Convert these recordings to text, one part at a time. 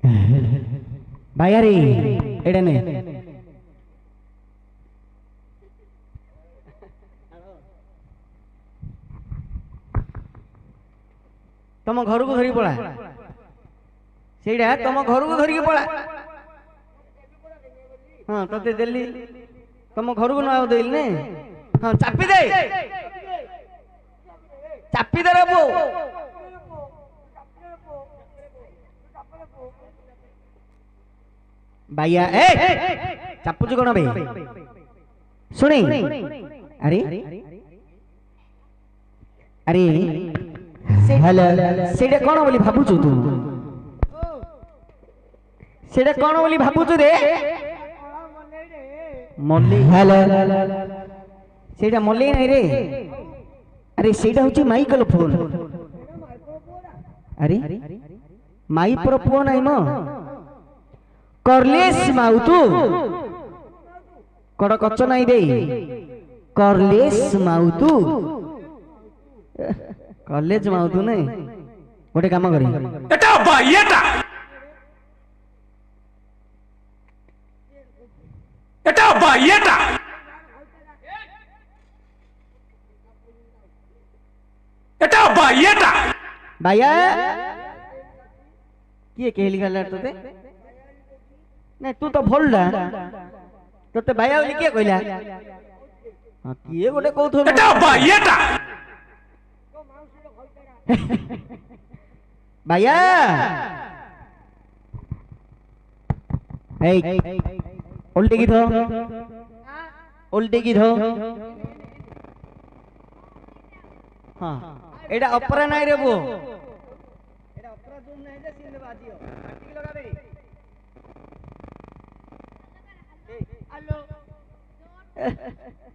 भाई एडे ने तुम घर को धरिक पड़ा से तुम घर को धरिक पड़ा हाँ ते देली तुम घर को ना देली ने हाँ चापी दे रे बो भैया चापुच कौन भाई शुणी अरे अरे से कौन बोली भावुचु तू से कौन बोली भावुचु रे मल्ली से मल्ली नहीं रे अरे सेटा हूँ माइकल फोन अरे माई पर पुओ नाई म करलेस माउतु कड़ कच्च नाई दे करलेस माउतु कॉलेज माउतु नहीं गोटे काम करी एटा बायटा एटा बायटा एटा बायटा भैया किए कहली गला तोते नहीं तू तो भोलडा तोते भैया बोली किए कहला हां किए गोटे कहथो एटा बायटा भैया उल्टे की धो उल्टे की धो हाँ एटा अपरा नाई रे बो एटा अपरा दूर नहीं दे सिंदे बाजियो पार्टी लगाबे हेलो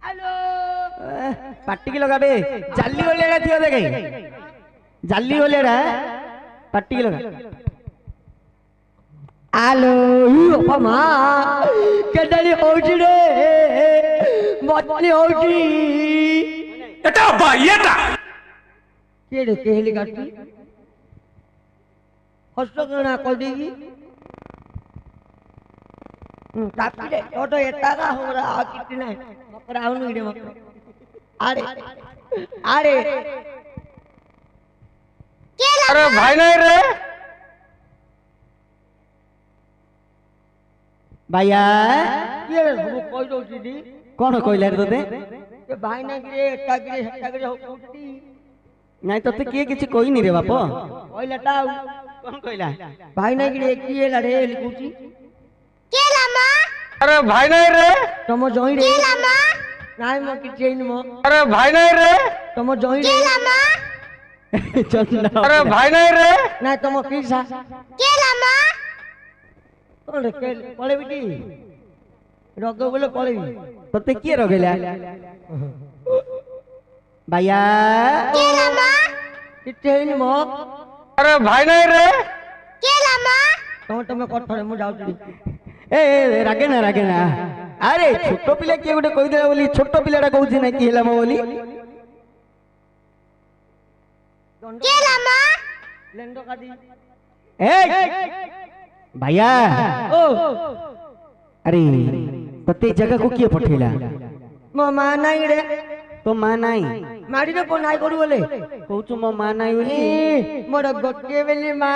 हेलो पार्टी की लगाबे जाली वालेडा थियो देखे जाली वालेडा पार्टी की लगा हेलो ओ मां केडली होउची रे मत्ती होउची एटा बायटा केड़े कहली काटी हस्त कना कर देगी काटी दे तो एटा का हमरा आ कितना मकरा हुन रे मकरा अरे अरे अरे भाई नहीं रे भैया ये सब कोई दो दीदी कौन कहला रे तोते ये भाई ना गिरे एटा गिरे हट्टा गिरे हो कुटी नहीं तोते किए किछि कोई नहीं रे बापो ओइ लटाऊ कौन कहला भाई ना गिरे किए लड़े लिकुची केला मा अरे भाई नहीं रे तम जोई रे केला मा नाय म कि चेन म अरे भाई नहीं रे तम जोई रे केला मा चल अरे भाई नहीं रे ना तम किसा केला मा कोन के पळे बिटी रग बोले पळे तोते किए रगेला भैया केला मा कि चेन म अरे भाई नहीं रे केला मा तम कठरे मु जाउती ए रागे ना अरे छोटो पिला किए गोटे कहि देला बोली छोटो पिलाटा कहूची ना कि हेला म बोली केला मा लेंडो कादी ए भैया ओ अरे तते जगह को किए पठेला म मा नाई रे तो मां नाई माडी रे को नाई करू बोले कहूचु मो मां नाई बोली ए मोर गोटे बेली मा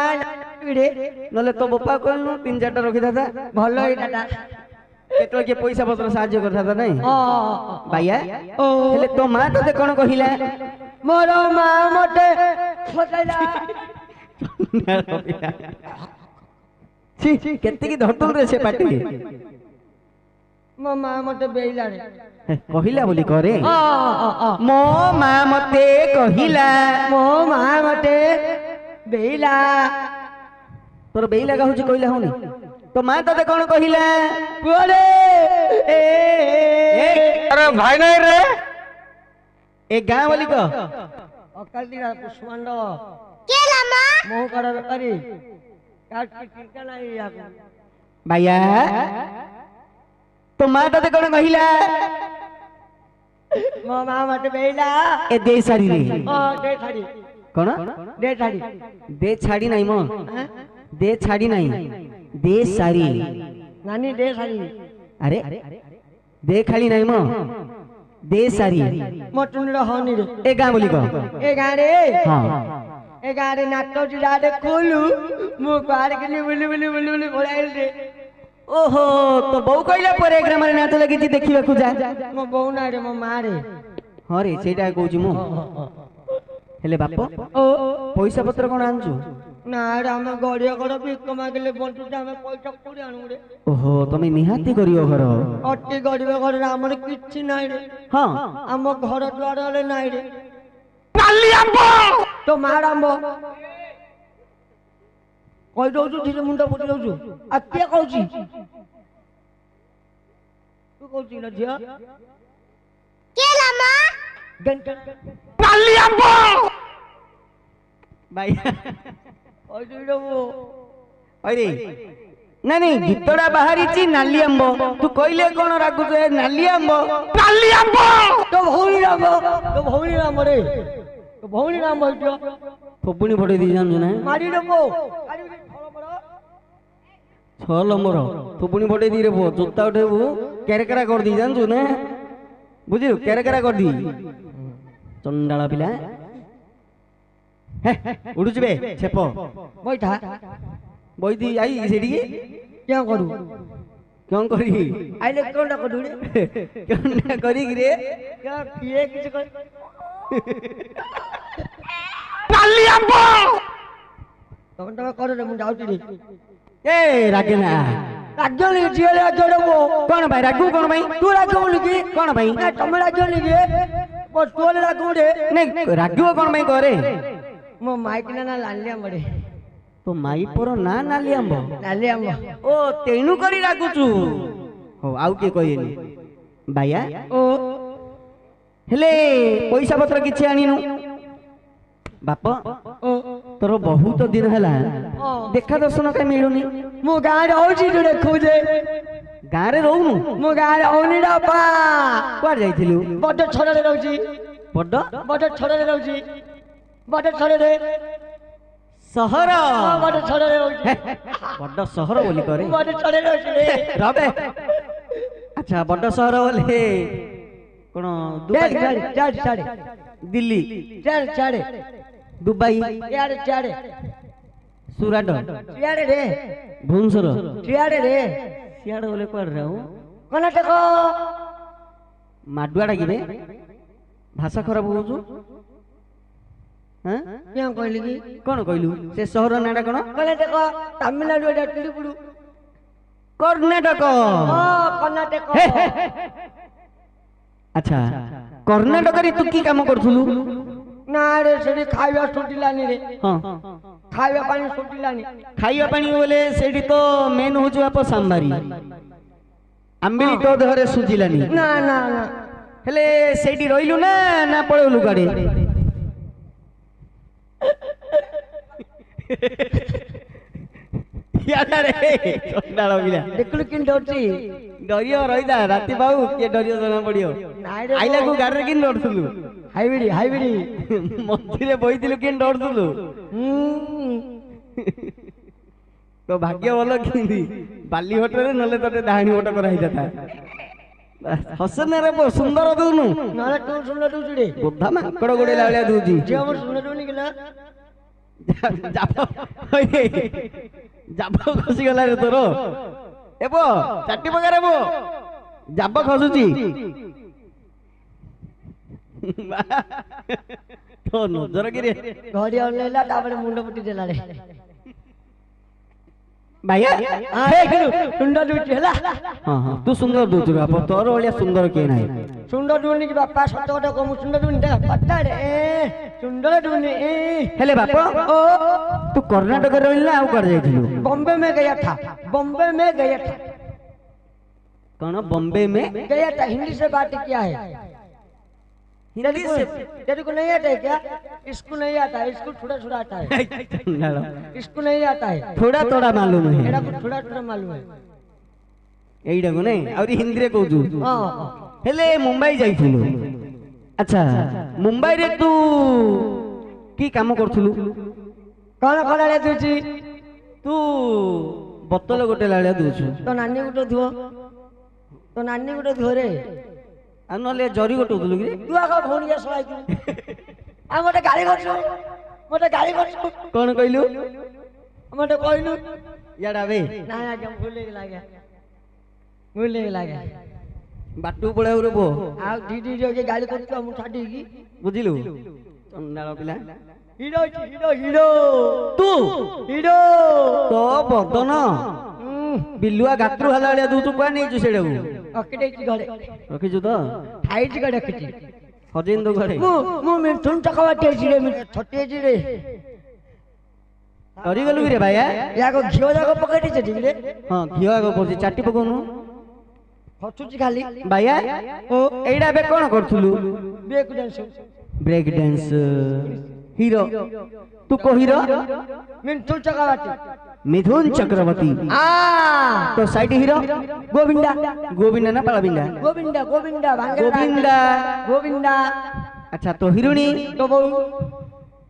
रे नले तो बापा कहलु 3-4टा रखि दादा भलो एटा केतो के पैसा पत्र साहाय्य करथा था नहीं ओ भैया ओ हेले तो मां तते कोन कहिला मोर मा मते फटैला छी केते की धटुल रे से पाटी मो मा मते बेइला रे कहिला बोली करे आ मो मां मते कहिला मो मा मते बेइला तोर बेइला का होची कहिला होनी तो मां तते कोन कहिला बोले अरे भाई नहीं रे ए गां वाली को अकल दिरा पुष्पांड केला मा मोह कर करी काट के टिका नहीं या भैया तो मां तते कोन कहिला मो मा मते बेइला ए दे साड़ी रे ओ दे छाड़ी कोन दे छाड़ी दे छाड़ी नहीं मो দে ছাড়ি নাই দে সারি ନାନୀ ଦେ ଶାଢ଼ୀ আরে দে খালি নাই ম দে সারি ମୋ ଚୁନିର ହଉନି ରେ এ গাঁ বলি কহ ଏ ଗାଁରେ হ্যাঁ ଏ ଗାଁରେ ନାଟ ହଉଛି ଯାହା ଖୋଲୁ ମୁଁ କୁଆଡେ କିନି ବୁଲି ବୁଲି ବୁଲି ବୁଲି ପଳାଇଲି ରେ ওহো তো বউ কইলা পরে গ্রামের নাচ লাগিছি দেখিବାକୁ যা ମୋ ବୋଉ ନାଇଁ ରେ ମୋ ମା ରେ ହଁ ରେ ସେଇଟା କହୁଛି ମୁଁ ହେଲେ ବାପ ଓ ପଇସା ପତ୍ର କଣ ଆଣିଛୁ ନା ରେ ଆମେ ଗଡିଆ ଗଡ ଭିକ ମାଗିଲେ ବଞ୍ଚୁଛୁ ଆମେ ପଇସା କୋଉଠି ଆଣୁ ରେ ଓହୋ ତମେ ନିହାତି କରିବ ଘର ଅଟି ଗଡିବା ଘରରେ ଆମର କିଛି ନାହିଁ ରେ ହଁ ଆମ ଘର ଦ୍ୱାର ହେଲେ ନାହିଁ ରେ নালি আম্ব তো ମାର ଆମ୍ବ କହି ଦଉଛୁ ଧୀରେ ମୁଣ୍ଡ ପୋତି ଦଉଛୁ ଆଉ କିଏ କହୁଛି ତୁ କହୁଛି ନା ଝିଅ କିଏ ଲା ମା নালি আম্ব ভাই କହିଦେବି ରେ ମୁଁ ওরে না নি গীতটা বাহারিছি নালি আম্ব তু কইলে কোন রাগুছ নালি আম্ব নালি আম্ব ତୋ ଭଉଣୀ ରାମ ତୋ ଭଉଣୀ ରାମ ରେ ତୋ ଭଉଣୀ ରାମ ହେଇଛ ଫବୁଣି ପଡେଇ ଦେଇ ଜାଣିଛୁ ନା ମାରି ରେ ମୋ 6 নম্বর ফবুনি পড়েই দিয়ে রে বো জোতা উঠেবু কেরকেরা করে দি জানছু না বুঝিলু কেরকেরা করে দি চন্ডালা পিলা উড়ুছি বে ছেপ বইঠা বই দি আই সেটি কেন করু কেন করি আইলে কোনটা করু রে কেন করি কি রে কেন কিয়ে কিছু কর নালি আম্ব তখন তুমি করো রে মু যাউছি রে এ রাগে না রাজ্য লিখি ঝিও রাজ্য রে মো কোন ভাই রাগু কোন ভাই তু রাজ্য লিখি কোন ভাই না তুমি রাজ্য লিখি বস তোলে রাজ্য রে নাই রাগু কোন ভাই করে মো মাইক না লালিয়া মরে তো মাই পর না নালি আম্ব লালিয়া মো ও তেণু করি রাগুচু হো আউ কে কইনি ভাইয়া ও হেলে পয়সা পত্র কিছু আনিনু বাপ ও তোর বহুত দিন হেলা দেখা দর্শন কাই মিলুনি মু গাঁরে হଉଛି তୁ ଦେଖୁଛେ গাঁরে রহুনু ମୁଁ ଗାଁରେ ହଉନି ରେ ବାପା କୁଆଡେ ଯାଇଥିଲୁ ବଡ ଛଡ଼ରେ ରହୁଛି ବଡ ବଡ ଛଡ଼ରେ ରହୁଛି ବଡ ଛଡ଼ରେ ସହର ବଡ ଛଡ଼ରେ ରହୁଛି ବଡ ସହର ବୋଲି করে ବଡ ଛଡ଼ରେ ରହୁଛି ରେ রবে আচ্ছা বড় শহর বলে কোন দুবাই ଚାଡେ ଚାଡେ ଚାଡେ দিল্লি ଚାଡେ ଚାଡେ দুবাই ଇଆଡେ ଚାଡେ সুরাট ସିଆଡେ ରେ ভুবনেশ্বর ସିଆଡେ ରେ সিয়াড়ে বলে কুয়াড়ে রাও କର୍ଣ୍ଣାଟକ মাডুয়া ডাকিবে ভাষা খারাপ হউছু হ্যাঁ କିଆଁ କହିଲି କି কোন কইলু সে শহর নাটা কোন କର୍ଣ୍ଣାଟକ ତାମିଲନାଡୁ ଏଇଟା ତିରୁପୁରୁ কর্ণাটক ହଁ କର୍ଣ୍ଣାଟକ আচ্ছা কর্ণাটকরে তু কি কাম করছুলু ନା ରେ ସେଠି ଖାଇବା ଛୁଟିଲାନି ରେ হ্যাঁ ଖାଇବା ପାଣି ଛୁଟିଲାନି খাইবা পানি বলে সেটি তো মেন হচ্ছে বাপ সাম্বারি আম্বিলি তো দেহরে সুজিলানি ନା ନା ନା হেলে সেইটি রইলু না না পড়েলু গাড়ি ଦେଖିଲୁ କେମିତି ଡରୁଛି ଡରିବ ରହିଥା ରାତି ପାଉ କିଏ ଡରିବ ଜଣା ପଡିବ ନାଇଁ ରେ ଆଇଲାକୁ ଗାଡିରେ କେମିତି ଡରୁଥିଲୁ ହାଇବିଡି ହାଇବିଡି ମଝିରେ ବଇଥିଲୁ କେମିତି ଡରୁଥିଲୁ তো ভাগ্য বলো কিন্তু বালি হোটেলে নলে তোতে ডাহাণী হোট করা হইতা হসনে রে সুন্দর দউনু ନହେଲେ ତୁ ଶୁଣିଲ ଦଉଛୁ ରେ ବୋଧା ମାଙ୍କଡ ଗୋଡେଇଲା ଭଳିଆ ଦଉଚି ଝିଅ ଆମର ଶୁଣିଲ ଦଉନି କି ନା ଜାବ ଖସି ଗଲା ରେ ତୋର ଏବ ଚାଟି ପକାରେ ବୋ ଜାବ ଖସୁଚି ତ ନଜର କିରେ ଘରେ ଅନେଇଲା ତାପରେ ମୁଣ୍ଡ ପୁଟି ଦେଲା ରେ ଭାଇଆ ସୁଣ୍ଡ ଦଉଛୁ ହେଲା ହଁ ହଁ ତୁ ସୁନ୍ଦର ଦଉଛୁ ବାପ ତୋର ଭଳିଆ ସୁନ୍ଦର କିଏ ନାହିଁ ସୁଣ୍ଡ ଦଉନି କି ବାପା ସତ କଥା କହ ମୁଁ ସୁଣ୍ଡ ଦଉନି ପଚାରେ ସୁଣ୍ଡ ଦଉନି ହେଲେ ବାପ ଓ ତୁ କର୍ଣ୍ଣାଟକରେ ରହିଲୁ ନା ଆଉ କୁଆଡେ ଯାଇଥିଲୁ बॉम्बे में गया था बॉम्बे में गया था कौन बॉम्बे में गया था हिंदी से बात किया है हिंदी से तेरे को नहीं आता है क्या इसको नहीं आता है इसको थोड़ा थोड़ा आता है इसको नहीं आता है थोड़ा थोड़ा मालूम है मेरा को थोड़ा थोड़ा मालूम है এইটা কো নাই আউরি হিন্দি রে কହୁଛୁ हां হেলে মুম্বাই যাইছিলু আচ্ছা মুম্বাই রে তু কি কাম করছিলু कौन कौन रे तुझी ତୁ ବୋତଲ ଗୋଟେ ଲାଳିଆ ଦଉଛୁ तो नानी गुटे धुओ तो नानी गुटे धुओ रे ଆଉ ନହେଲେ ଜରି ଗୋଟେ ଉଦଲୁ କି तू आग भौणी के सलाई तू आ मते गाली करछु କଣ କହିଲୁ मते कहलु ଇଆଡା ବେ ना आगे भूल लागे ବାଟୁ ପଳେଇବୁ ରେ ପୁଅ आ दीदी जो के गाली करछु मु छाडी की ବୁଝିଲୁ ଚଣ୍ଡାଳ ପିଲା हीरो हीरो ତୁ हीरो ତୋ ବଦନ ବିଲୁଆ ଗାତ୍ରୁ ହେଲା ଭଳିଆ ଦଉଛୁ କୁଆ ନେଇଛୁ ସେଇଟାକୁ ଅକିଟେ ଘରେ ରଖିଛୁ ତ ଠାଇଛି ଘରେ ରଖିଛି ହଜେଇନି ତୋ ଘରେ ମୁଁ ମିଥୁନ ଚକବାଟି ଅଛି ରେ ଛଟି ଅଛି ରେ ଡରିଗଲୁ କି ରେ ଭାଇଆ ୟାକୁ ଘିଅ ଯାକ ପକେଇ ଦେଇଛି ଠିକ ରେ ହଁ ଘିଅ ଆଗ କରୁଛି ଚାଟି ପକଉନୁ ହସୁଛି ଖାଲି ଭାଇଆ ଓ ଏଇଟା ଏବେ କଣ କରୁଥିଲୁ break dance break dance hero ତୁ କୋ ହିରୋ ମିଥୁନ ଚକବାଟି ମିଥୁନ ଚକ୍ରବର୍ତ୍ତୀ आ तो साइड हीरो गोविंदा गोविंदा ना पालाबिंदा गोविंदा गोविंदा भांगे गोविंदा गोविंदा अच्छा तो हिरोनी तो बहु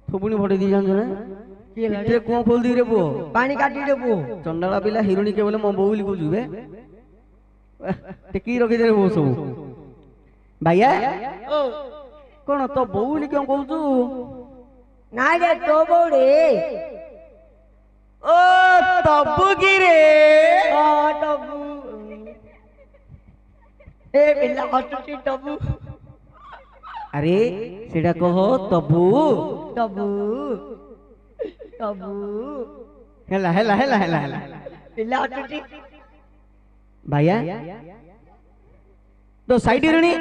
थोपुनी भटे दी जान ना किए इतरे को खोल दी रे पुओ पानी काटी रे बो चंडाला पिला हिरोनी के बोले मो बोउली को जुबे टेकी रखी दे वो सब भैया ओ कोन तो बोउली क्यों कहू ना रे तो बौड़े ओ तब्बू की रे ओ टबू ए बिल्ला हटुची टबू अरे सेडा कहो तब्बू टबू टबू हेला हेला हेला हेला हेला बिल्ला हटुची भैया तो साइड हिरोनी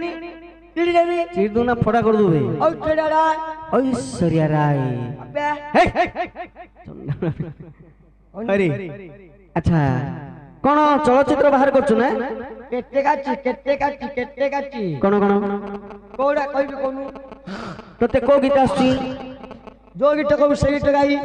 चिड़ी देवी चीर दो ना फोड़ा कर दो बे ओ चढ़ा ऐश्वर्या राय अबे अरे अच्छा कौन चलचित्र बाहर करछु ना केते काची कौन कौन कोड़ा कोई भी कोनु तते को गीत आसी जो गीत को सही गीत गाई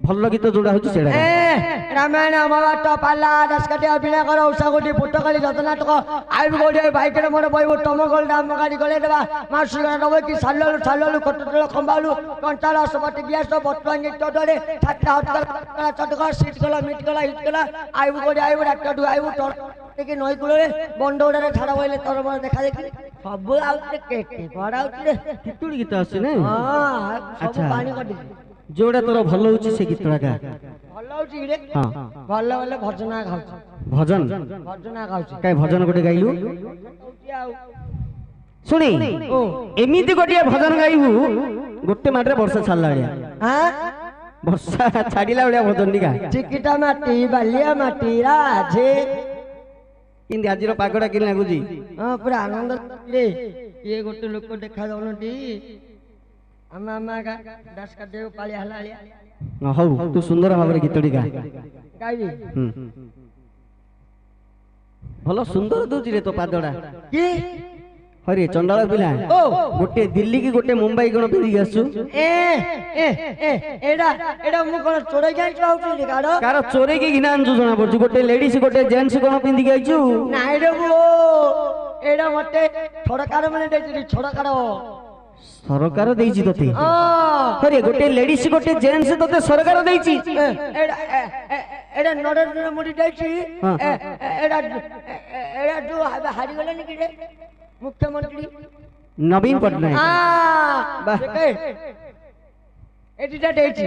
भल्ल गीत जोड़ा होची सेडा ए रामायण महाभारत पाला दशकटे अभिनय कर उषागोटी पुटकाली रत्नाटक आइब गोडी बाइक रे मोर बइबो टमगोल दाम गाड़ी गले देबा मासुरा दबो कि साललु कटटल खंबालु कंटाला सबटी ग्यास बटवांगी टडरे ठाट्टा हटकर चटकर सीट गला मिट गला हिट गला आइब गोडी आइब डाक्टर आइब टोर के नई कुलरे बंडोडरे छाड़ा बइले तोर मोर देखा देखी सब आउते केके बड़ा आउते कितुड़ी गीत आसी ने हां सब अच्छा। पानी कटी जोड़ा तोर भल्ल होची से गीतड़ा का भलो होची रे हां भलो भले भजना खाउची भजन भजना खाउची काय भजन गोटे गाइलु सुनी ओ एमिति गोटे भजन गाइबु गोटे माटरे वर्षा छाड़ला लिया हां वर्षा छाड़िला लिया भजन निका चिकिटा माटी बालिया माटी राजे किंदी आजिर पागड़ा कि लागुजी हां पूरा आनंद रे ये गोटे लोक देखा जाउनटी आमा आमा का दस का देव पाली हलालिया हौ तू सुंदर भाବରେ गीतड़ी गा गाइबी भलो सुंदर दोची रे तो पादड़ा की हरे चंडाळ पिला ओ गोटे दिल्ली की गोटे मुंबई गण पिंदी आसु ए ए ए एडा एडा मु कोन चोरै जाई चाउची रे गाडो कार चोरे की घिना आंजु जना पड़छु गोटे लेडीज गोटे जेंट्स गण पिंदी आइछु नाइ रे बो एडा मते छड़कार माने देची छड़कार सरकार देइछि तते आ हरे गोटे लेडीज गोटे जेंट्स तते सरकार देइछि एडा एडा नरेंद्र मोदी देची हाँ। एडा एडा जो हारी गले नि कि रे मुख्यमंत्री नवीन पटनायक आ देखे एडिटा देची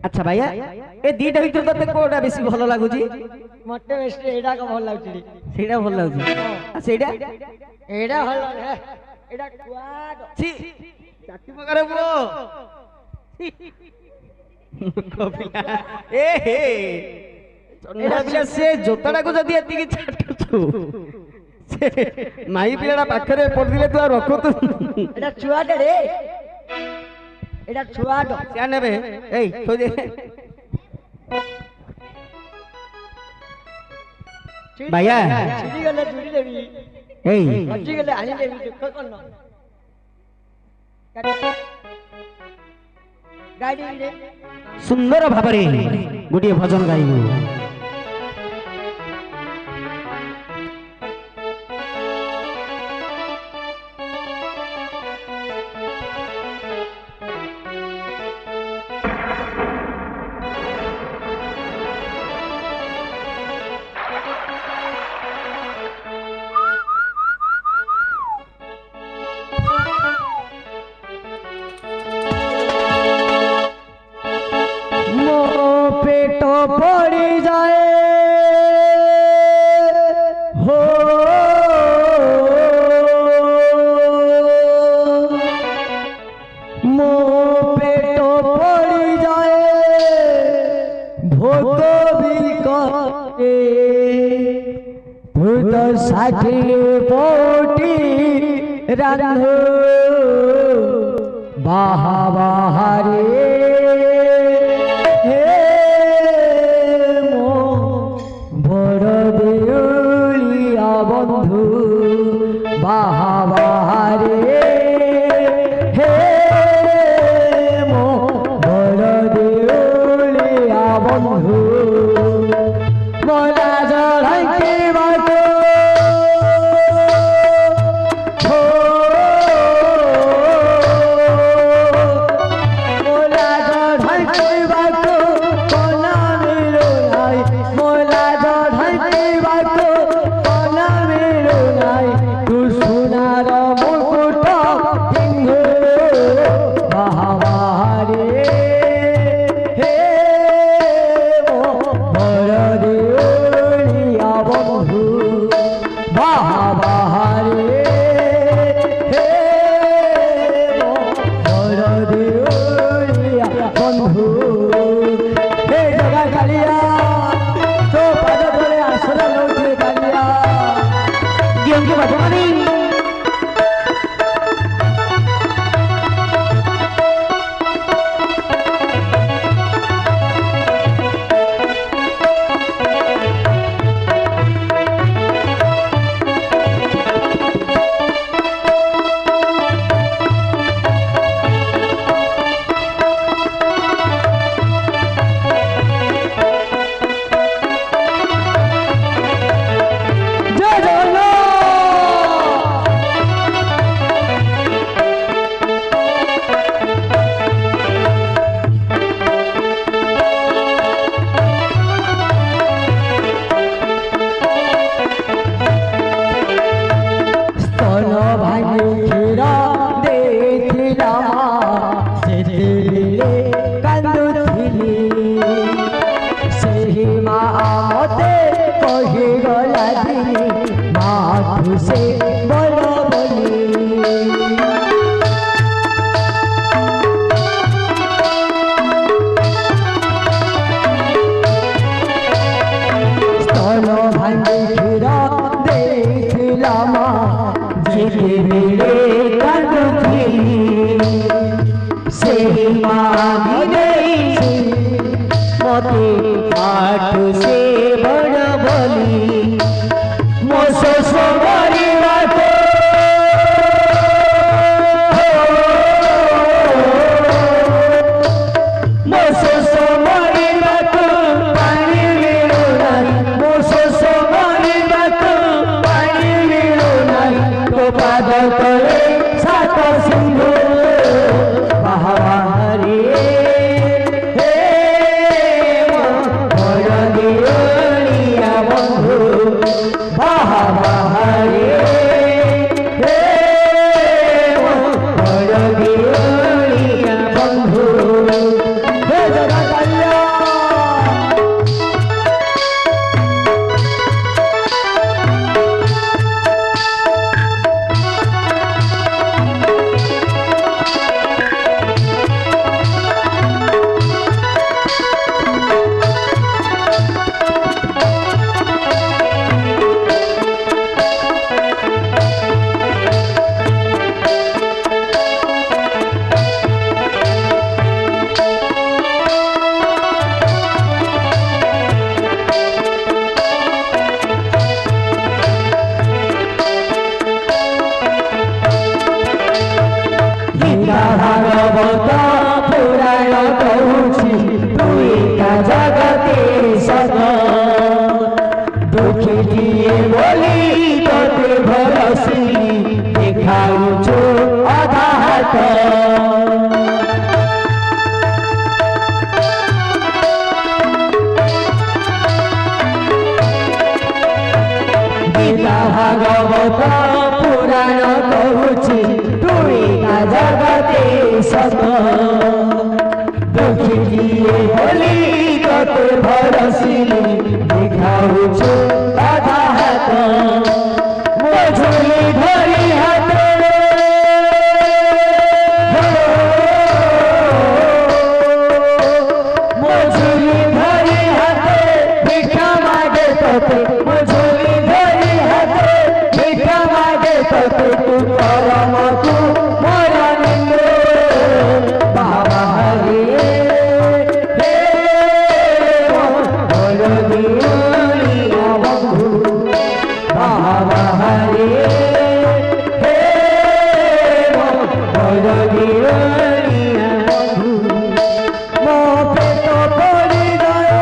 अच्छा भैया ए दीटा भीतर तते कोडा बेसी भलो लागुची मते बेसी एडा का भल लागची सेडा भलो लागुची आ सेडा एडा भल लागे एडा कुआड छी चाटी पकारे बो कपिला ए हे चंडा पिला से जोताडा को जदी एति की छाटछु से माई पिलाडा पाखरे पड़दिले तू रखो तू एडा छुआड रे एडा छुआड क्या नेबे ए थोई दे भैया छिड़ी गले जुड़ी देवी ए हजी गले आनी देवी दुख कोन गाड़ी रे सुंदर भाबरे गोटे भजन गाइबु पेट पड़ी जाए हो मो पेट पड़ी जाए भोग भी करे भूत 60 कोटी राधो बाहा बाहारे हे मो बड़ देउलिया बंधु बाहा बाहारे हे मो बड़ देउलिया बंधु मोला जड़के बाटो सत दुखी होली ତତେ ଭରସିଲି ଦେଖାଉଛୁ ରାଧା ହାତ ମୋ ଝୁଲି ଧରି ହାତରେ ମୋ ଝୁଲି ଧରି ହାତେ ଭିକ୍ଷା ମାଗେ ତତେ ମୋ ଝୁଲି ଧରି ହାତେ ଭିକ୍ଷା ମାଗେ ତତେ ତୁ ପରମକୁ ମୋର ନିନ୍ଦେ ବାବା ହରି ହେ ବୋଲ ଦିଅଣିଆ ବନ୍ଧୁ ବାବା ହରି ହେ ବୋଲ ଦିଅଣିଆ ବନ୍ଧୁ ମୋ ପେଟ ପଡ଼ିଯାଏ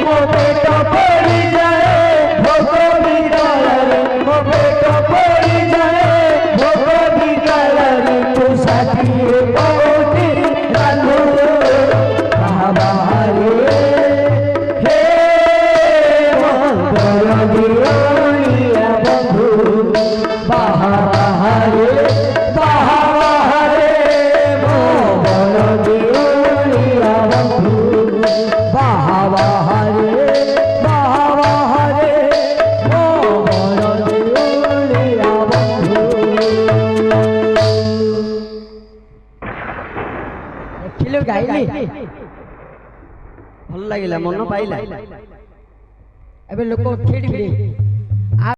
ମୋ ପେଟ ପଡ଼ିଯାଏ ଭୋକ ବିକାଳରେ ମୋ ପେଟ ପଡ଼ିଯାଏ ଭୋକ ବିକାଳରେ ତୁ ଷାଠିଏ କୋଟି ରାନ୍ଧୁ ବାହାରେ ହେ ବର ଦିଅଣିଆ ବନ୍ଧୁ ବାହାରେ ବାହାରେ ମୋ ବର ଦିଅଣିଆ ବନ୍ଧୁ ବାହାରେ ବାହାରେ ମୋ ବର ଦିଅଣିଆ ବନ୍ଧୁ ଦେଖିଲୁ ଗାଇଲି ଭଲ ଲାଗିଲା ମନ ପାଇଲା ଏବେ ଲୋକ ଥିଡିବେ